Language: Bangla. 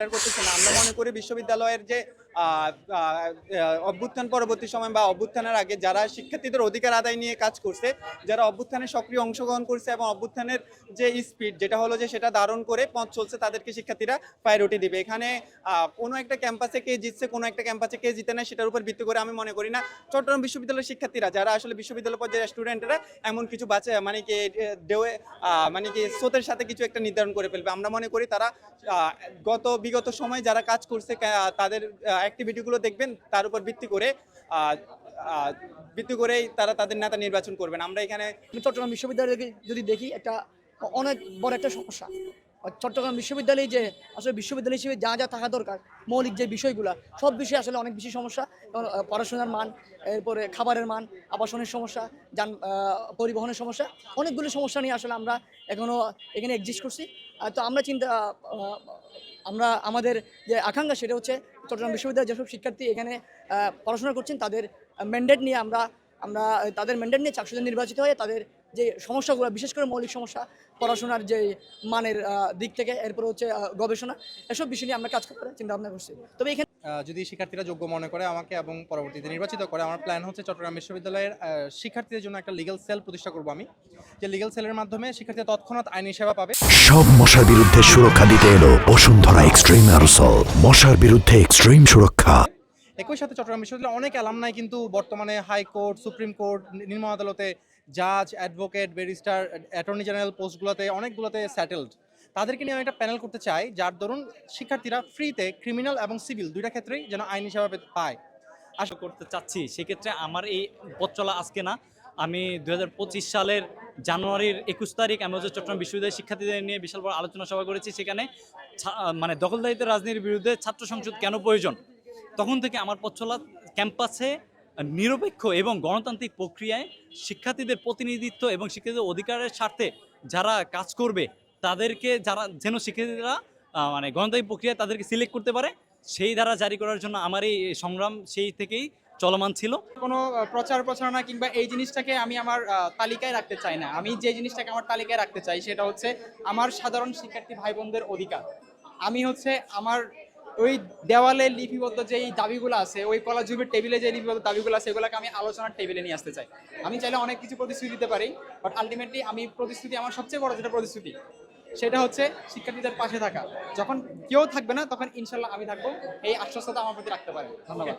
করতেছে না। আমরা মনে করি বিশ্ববিদ্যালয়ের যে অভ্যুত্থান পরবর্তী সময় বা অভ্যুত্থানের আগে যারা শিক্ষার্থীদের অধিকার আদায় নিয়ে কাজ করছে, যারা অভ্যুত্থানে সক্রিয় অংশগ্রহণ করছে এবং অভ্যুত্থানের যে স্পিড যেটা হলো যে সেটা ধারণ করে পথ চলছে, তাদেরকে শিক্ষার্থীরা প্রায়োরিটি দিবে। এখানে কোনো একটা ক্যাম্পাসে কে জিতছে, কোনো একটা ক্যাম্পাসে কে জিতে না, সেটার উপর ভিত্তি করে আমি মনে করি না চট্টগ্রাম বিশ্ববিদ্যালয়ের শিক্ষার্থীরা যারা আসলে বিশ্ববিদ্যালয় পর্যায়ের স্টুডেন্টরা এমন কিছু বাচ্চা মানে কি ডেওয়ে মানে কি স্রোতের সাথে কিছু একটা নির্ধারণ করে ফেলবে। আমরা মনে করি তারা বিগত সময় যারা কাজ করছে তাদের অ্যাক্টিভিটিগুলো দেখবেন, তার উপর ভিত্তি করেই তারা তাদের নেতা নির্বাচন করবেন। আমরা এখানে চট্টগ্রাম বিশ্ববিদ্যালয়ে যদি দেখি একটা অনেক বড় একটা সমস্যা। চট্টগ্রাম বিশ্ববিদ্যালয়ে যে আসলে বিশ্ববিদ্যালয় হিসেবে যা যা থাকা দরকার মৌলিক যে বিষয়গুলো, সব বিষয়ে আসলে অনেক বেশি সমস্যা। পড়াশোনার মান, এরপরে খাবারের মান, আবাসনের সমস্যা, পরিবহনের সমস্যা, অনেকগুলো সমস্যা নিয়ে আসলে আমরা এখনও এখানে এক্সিস্ট করছি। তো আমরা আমাদের যে আকাঙ্ক্ষা সেটা হচ্ছে চট্টগ্রাম বিশ্ববিদ্যালয়ের যেসব শিক্ষার্থী এখানে পড়াশোনা করছেন তাদের ম্যান্ডেট নিয়ে আমরা তাদের ম্যান্ডেট নিয়ে চাকসুদে নির্বাচিত হয়ে তাদের যে সমস্যাগুলো, বিশেষ করে মৌলিক সমস্যা, পড়াশোনার যে মানের দিক থেকে, এরপর হচ্ছে গবেষণা, এসব বিষয় নিয়ে আমরা কাজ করার চিন্তা ভাবনা করছি। তবে এখানে যদি শিক্ষার্থীরা যোগ্য মনে করে আমাকে এবং পরবর্তীতে নির্বাচিত করে, আমার প্ল্যান হচ্ছে চট্টগ্রাম বিশ্ববিদ্যালয়ের শিক্ষার্থীদের জন্য একটা লিগ্যাল সেল প্রতিষ্ঠা করব আমি, যে লিগ্যাল সেলের মাধ্যমে শিক্ষার্থীরা তৎক্ষণাৎ আইনি সেবা পাবে। সব মশার বিরুদ্ধে সুরক্ষা দিতে এলো বসুন্ধরা এক্সট্রিম অ্যারোসল, মশার বিরুদ্ধে এক্সট্রিম সুরক্ষা। একই সাথে চট্টগ্রাম বিশ্ববিদ্যালয়ে অনেক অ্যালামনাই কিন্তু বর্তমানে হাইকোর্ট, সুপ্রিম কোর্ট, নিম্ন আদালতে জাজ, অ্যাডভোকেট, ব্যারিস্টার, অ্যাটর্নি জেনারেল পোস্টগুলোতে অনেকগুলোতে সেটেলড। তাদেরকে নিয়ে আমি একটা প্যানেল করতে চাই, যার দরুন শিক্ষার্থীরা ফ্রিতে ক্রিমিনাল এবং সিভিল দুইটা ক্ষেত্রেই যেন আইনি সেবা পায়। আশা করতে চাচ্ছি সেক্ষেত্রে আমার এই পথ চলা আজকে না, আমি 2025 সালের জানুয়ারির 21 তারিখ আমি হচ্ছে চট্টগ্রাম বিশ্ববিদ্যালয়ের শিক্ষার্থীদের নিয়ে বিশাল বড় আলোচনা সভা করেছি। সেখানে মানে দখলদারিত্ব রাজনীতির বিরুদ্ধে ছাত্র সংসদ কেন প্রয়োজন, তখন থেকে আমার পথ চলা ক্যাম্পাসে নিরপেক্ষ এবং গণতান্ত্রিক প্রক্রিয়ায় শিক্ষার্থীদের প্রতিনিধিত্ব এবং শিক্ষার্থীদের অধিকারের স্বার্থে যারা কাজ করবে তাদেরকে যেন শিক্ষার্থীরা মানে গণতান্ত্রিক প্রক্রিয়ায় তাদেরকে সিলেক্ট করতে পারে, সেই ধারা জারি করার জন্য আমার এই সংগ্রাম সেই থেকেই চলমান ছিল। কোনো প্রচারণা কিংবা এই জিনিসটাকে আমি আমার তালিকায় রাখতে চাই না। আমি যে জিনিসটাকে আমার তালিকায় রাখতে চাই সেটা হচ্ছে আমার সাধারণ শিক্ষার্থী ভাই বোনদের অধিকার। আমি হচ্ছে আমার ওই দেওয়ালে লিপিবদ্ধ যেই দাবিগুলো আছে, ওই কলেজের টেবিলে যে লিপিবদ্ধ দাবিগুলো আছে, এগুলোকে আমি আলোচনার টেবিলে নিয়ে আসতে চাই। আমি চাইলে অনেক কিছু প্রতিশ্রুতি দিতে পারি, বাট আলটিমেটলি আমার সবচেয়ে বড় যেটা প্রতিশ্রুতি সেটা হচ্ছে শিক্ষার্থীদের পাশে থাকা। যখন কেউ থাকবে না তখন ইনশাল্লাহ আমি থাকবো, এই আশ্বস্ততা আমার প্রতি রাখতে পারেন। ধন্যবাদ।